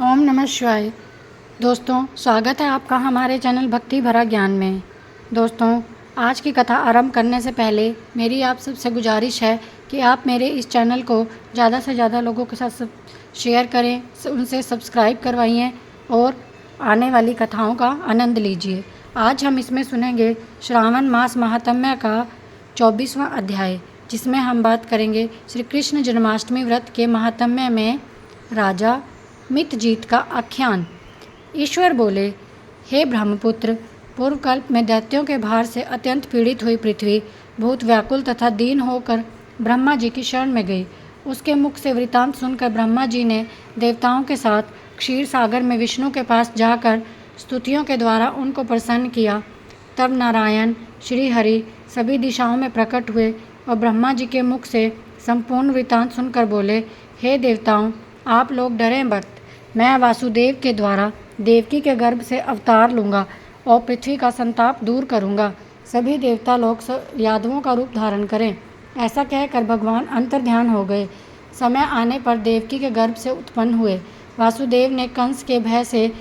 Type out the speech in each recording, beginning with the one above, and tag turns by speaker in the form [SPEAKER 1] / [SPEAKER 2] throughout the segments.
[SPEAKER 1] ओम नमः शिवाय। दोस्तों, स्वागत है आपका हमारे चैनल भक्ति भरा ज्ञान में। दोस्तों, आज की कथा आरंभ करने से पहले मेरी आप सबसे गुजारिश है कि आप मेरे इस चैनल को ज़्यादा से ज़्यादा लोगों के साथ शेयर करें, उनसे सब्सक्राइब करवाइए और आने वाली कथाओं का आनंद लीजिए। आज हम इसमें सुनेंगे श्रावण मास महात्म्य का 24वां अध्याय, जिसमें हम बात करेंगे श्री कृष्ण जन्माष्टमी व्रत के महात्म्य में राजा मितजीत का आख्यान। ईश्वर बोले, हे ब्रह्मपुत्र, पूर्व कल्प में दैत्यों के भार से अत्यंत पीड़ित हुई पृथ्वी बहुत व्याकुल तथा दीन होकर ब्रह्मा जी की शरण में गई। उसके मुख से वृतांत सुनकर ब्रह्मा जी ने देवताओं के साथ क्षीर सागर में विष्णु के पास जाकर स्तुतियों के द्वारा उनको प्रसन्न किया। तब नारायण श्री हरि सभी दिशाओं में प्रकट हुए और ब्रह्मा जी के मुख से संपूर्ण वृतांत सुनकर बोले, हे देवताओं, आप लोग डरें मत। मैं वासुदेव के द्वारा देवकी के गर्भ से अवतार लूँगा और पृथ्वी का संताप दूर करूँगा। सभी देवता लोग यादवों का रूप धारण करें। ऐसा कहकर भगवान अंतर्ध्यान हो गए। समय आने पर देवकी के गर्भ से उत्पन्न हुए। वासुदेव ने कंस के भय से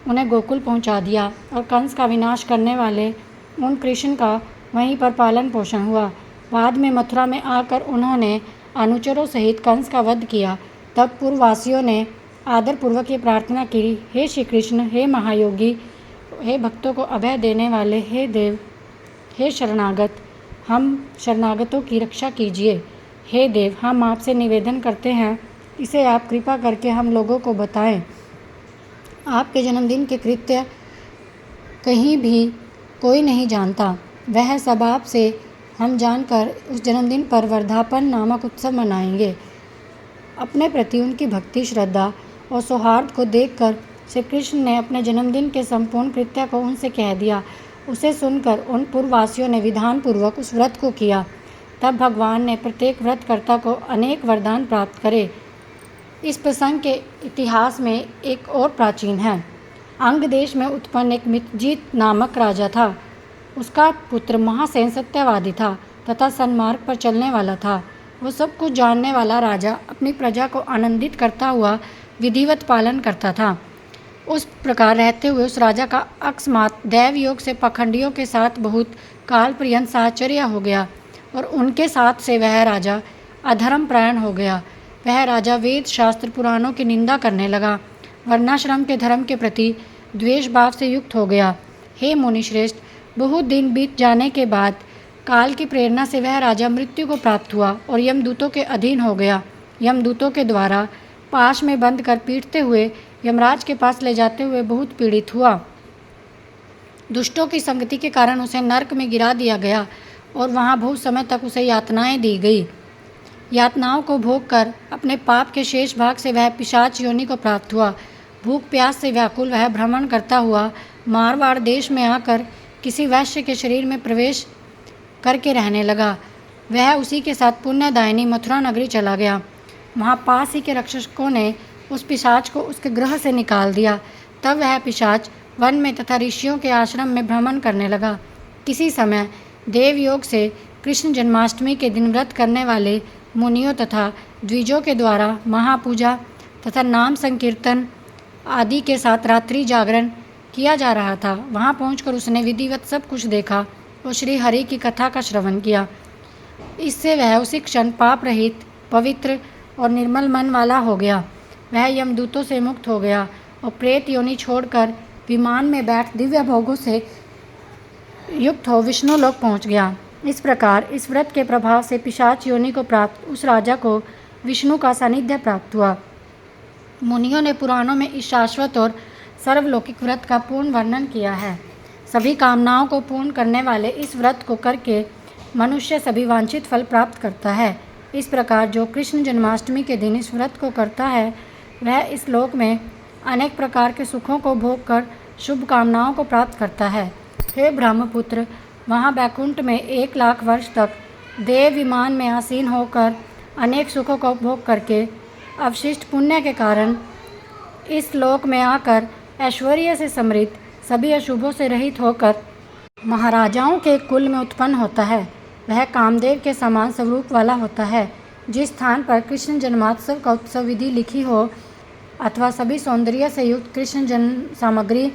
[SPEAKER 1] उन्हें गोकुल पहुँचा दिया और कंस का विनाश करने वाले उन कृष्ण का वहीं पर पालन पोषण हुआ। बाद में मथुरा में आकर उन्होंने अनुचरों सहित कंस का वध किया। तब पूर्ववासियों ने आदरपूर्वक ये प्रार्थना की, हे श्री कृष्ण, हे महायोगी, हे भक्तों को अभय देने वाले, हे देव, हे शरणागत, हम शरणागतों की रक्षा कीजिए। हे देव, हम आपसे निवेदन करते हैं, इसे आप कृपा करके हम लोगों को बताएं। आपके जन्मदिन के कृत्य कहीं भी कोई नहीं जानता। वह सब आपसे हम जानकर उस जन्मदिन पर वर्धापन नामक उत्सव मनाएंगे। अपने प्रति उनकी भक्ति, श्रद्धा और सौहार्द को देखकर श्री कृष्ण ने अपने जन्मदिन के संपूर्ण कृत्य को उनसे कह दिया। उसे सुनकर उन पूर्ववासियों ने विधान पूर्वक उस व्रत को किया। तब भगवान ने प्रत्येक व्रतकर्ता को अनेक वरदान प्राप्त करे। इस प्रसंग के इतिहास में एक और प्राचीन है। अंग देश में उत्पन्न एक मितजीत नामक राजा था। उसका पुत्र महासेन सत्यवादी था तथा सन्मार्ग पर चलने वाला था। वो सब कुछ जानने वाला राजा अपनी प्रजा को आनंदित करता हुआ विधिवत पालन करता था। उस प्रकार रहते हुए उस राजा का अकस्मात दैव योग से पाखंडियों के साथ बहुत काल पर्यंत साहचर्य हो गया और उनके साथ से वह राजा अधर्म प्रायण हो गया। वह राजा वेद शास्त्र पुराणों की निंदा करने लगा, वर्णाश्रम के धर्म के प्रति द्वेष भाव से युक्त हो गया। हे मुनिश्रेष्ठ, बहुत दिन बीत जाने के बाद काल की प्रेरणा से वह राजा मृत्यु को प्राप्त हुआ और यमदूतों के अधीन हो गया। यमदूतों के द्वारा पाश में बंद कर पीटते हुए यमराज के पास ले जाते हुए बहुत पीड़ित हुआ। दुष्टों की संगति के कारण उसे नरक में गिरा दिया गया और वहाँ बहुत समय तक उसे यातनाएं दी गई। यातनाओं को भोग कर अपने पाप के शेष भाग से वह पिशाच योनि को प्राप्त हुआ। भूख प्यास से व्याकुल वह भ्रमण करता हुआ मारवाड़ देश में आकर किसी वैश्य के शरीर में प्रवेश करके रहने लगा। वह उसी के साथ पुण्यदायिनी मथुरा नगरी चला गया। वहाँ पास ही के रक्षकों ने उस पिशाच को उसके गृह से निकाल दिया। तब वह पिशाच वन में तथा ऋषियों के आश्रम में भ्रमण करने लगा। किसी समय देवयोग से कृष्ण जन्माष्टमी के दिन व्रत करने वाले मुनियों तथा द्विजों के द्वारा महापूजा तथा नाम संकीर्तन आदि के साथ रात्रि जागरण किया जा रहा था। वहाँ पहुंचकर उसने विधिवत सब कुछ देखा और श्री हरि की कथा का श्रवण किया। इससे वह उसी क्षण पाप रहित, पवित्र और निर्मल मन वाला हो गया। वह यमदूतों से मुक्त हो गया और प्रेत योनि छोड़कर विमान में बैठ दिव्य भोगों से युक्त हो विष्णु लोक पहुँच गया। इस प्रकार इस व्रत के प्रभाव से पिशाच योनि को प्राप्त उस राजा को विष्णु का सानिध्य प्राप्त हुआ। मुनियों ने पुराणों में इस शाश्वत और सर्वलौकिक व्रत का पूर्ण वर्णन किया है। सभी कामनाओं को पूर्ण करने वाले इस व्रत को करके मनुष्य सभी वांछित फल प्राप्त करता है। इस प्रकार जो कृष्ण जन्माष्टमी के दिन इस व्रत को करता है, वह इस लोक में अनेक प्रकार के सुखों को भोग कर शुभ कामनाओं को प्राप्त करता है। हे ब्रह्मपुत्र, वहाँ बैकुंठ में 1,00,000 वर्ष तक देव विमान में आसीन होकर अनेक सुखों को भोग करके अवशिष्ट पुण्य के कारण इस लोक में आकर ऐश्वर्य से समृद्ध, सभी अशुभों से रहित होकर महाराजाओं के कुल में उत्पन्न होता है। वह कामदेव के समान स्वरूप वाला होता है। जिस स्थान पर कृष्ण जन्मोत्सव का उत्सव विधि लिखी हो, अथवा सभी सौंदर्य से युक्त कृष्ण जन्म सामग्री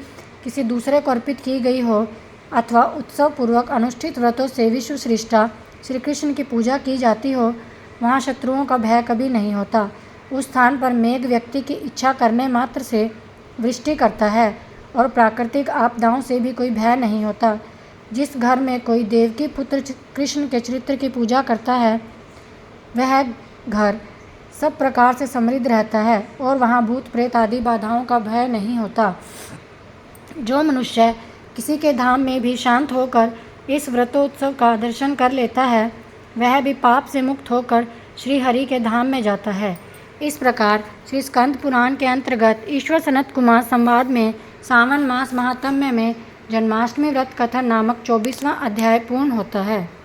[SPEAKER 1] किसी दूसरे को अर्पित की गई हो अथवा उत्सव पूर्वक अनुष्ठित व्रतों से विश्व श्रेष्ठा श्री कृष्ण की पूजा की जाती हो, वहाँ शत्रुओं का भय कभी नहीं होता। उस स्थान पर मेघ व्यक्ति की इच्छा करने मात्र से वृष्टि करता है और प्राकृतिक आपदाओं से भी कोई भय नहीं होता। जिस घर में कोई देवकी पुत्र कृष्ण के चरित्र की पूजा करता है, वह घर सब प्रकार से समृद्ध रहता है और वहाँ भूत प्रेत आदि बाधाओं का भय नहीं होता। जो मनुष्य किसी के धाम में भी शांत होकर इस व्रतोत्सव का दर्शन कर लेता है, वह भी पाप से मुक्त होकर श्री हरि के धाम में जाता है। इस प्रकार श्री स्कंद पुराण के अंतर्गत ईश्वर सनत कुमार संवाद में सावन मास महात्म्य में जन्माष्टमी व्रत कथन नामक 24वां अध्याय पूर्ण होता है।